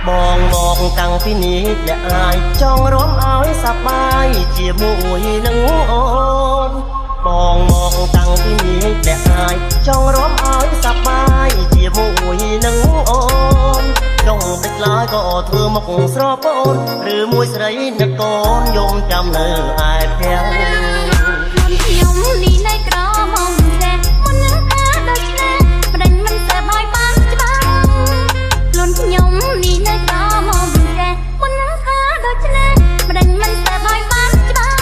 បងមកតាំងពីនេះដែលអាចចង់រំឲ្យសប្បាយជាមួយនឹងអូនបងមកតាំងពីនេះដែលអាចចង់រំឲ្យសប្បាយជាមួយនឹងអូនចង់តិចឡើយក៏ធ្វើមកស្រពអូនឬមួយស្រីនឹកកូនយំចាំនៅឯផ្ទះខ្ញុំនេះនៅក្រមកតែមុននឹងថាដូចនេះប្តេញមិនសើបាយបានច្បាស់ខ្លួនខ្ញុំនេះនៅក្រមកតែមុននឹងថាដូចនេះប្តេញមិនសើបាយបានច្បាស់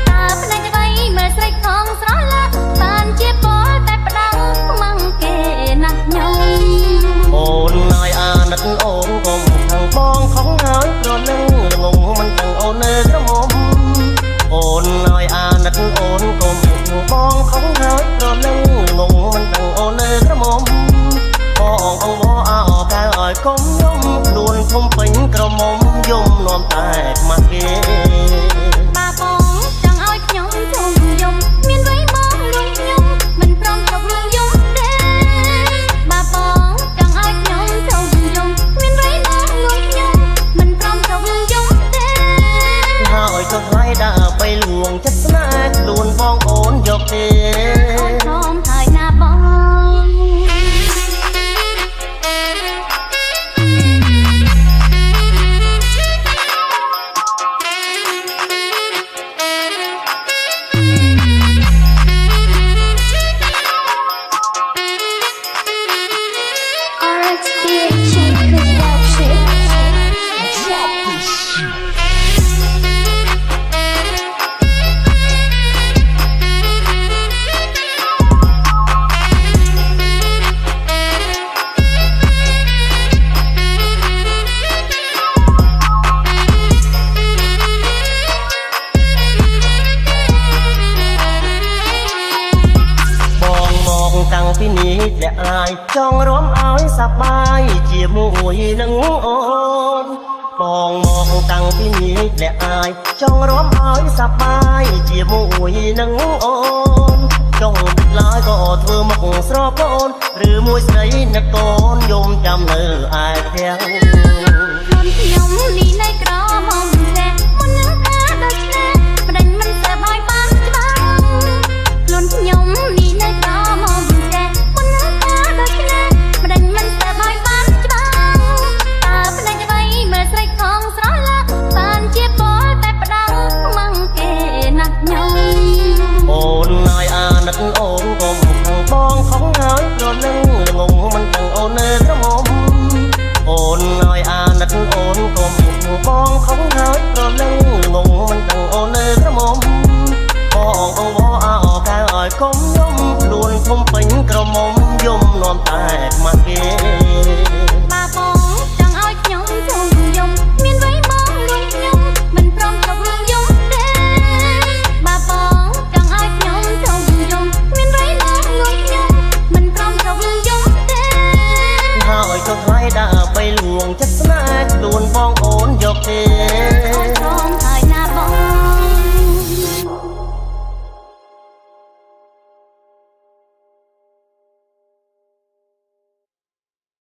តើប្តេញអ្វីមើលស្រីខំស្រឡះបានជាពលតែផ្ដាំខ្មាំងគេណាស់ខ្ញុំអូនហើយអាណិតអូនកុំខាងបងខំហើយព្រោះនឹងងងមិនដឹងអូននៅក្រមុំអូនហើយអាណិតអូនកុំបងខំហើយព្រោះនឹងងងមិនដឹងអូននៅក្រមុំបងអងវអោកៅឲ្យកុំយំខ្លួនធំពេញក្រមុំយំនាំតែខ្មាស់គេបាបងចង់ឲ្យខ្ញុំជុំយំមានវ័យមកលួចខ្ញុំមិនព្រមគ្រប់លួងយំទេបាបងចង់ឲ្យខ្ញុំជុំយំមានវ័យមកលួចខ្ញុំមិនព្រមគ្រប់លួងយំទេហើយចុះថ្លៃដើរไปលួងចិត្តស្នេហ៍ខ្លួនបងអូនយកទេព្រមហើយណាបង តាំងពីនេះដែលអាចចង់រំឲ្យសប្បាយជាមួយនឹងអូនបងមកតាំងពីនេះដែលអាចចង់រំឲ្យសប្បាយជាមួយនឹងអូនចង់ឡើយក៏ធ្វើមកស្រពអូនឬមួយស្រីនឹកកូនយំចាំនៅឯផ្ទះខ្លួនខ្ញុំនេះនៅក្រមកតែមុននឹងថាដូចនេះប្តេញមិនសើបាយបានច្បាស់ខ្លួនខ្ញុំនេះនៅក្រមកតែមុននឹងថាដូចនេះប្តេញមិនសើបាយបានច្បាស់តើប្តេញអ្វីមើលស្រីខំស្រឡះបានជាពលតែផ្ដាំខ្មាំងគេណាស់ខ្ញុំអូនហើយអាណិតអូនកុំខាងបងខំហើយព្រោះនឹងងងមិនដឹងអូននៅក្រមុំអូនហើយអាណិតអូនកុំបងខំហើយព្រោះនឹងងងមិនដឹងអូននៅក្រមុំបងអងវអោកៅឲ្យកុំយំខ្លួនធំពេញក្រមុំយំនាំតែខ្មា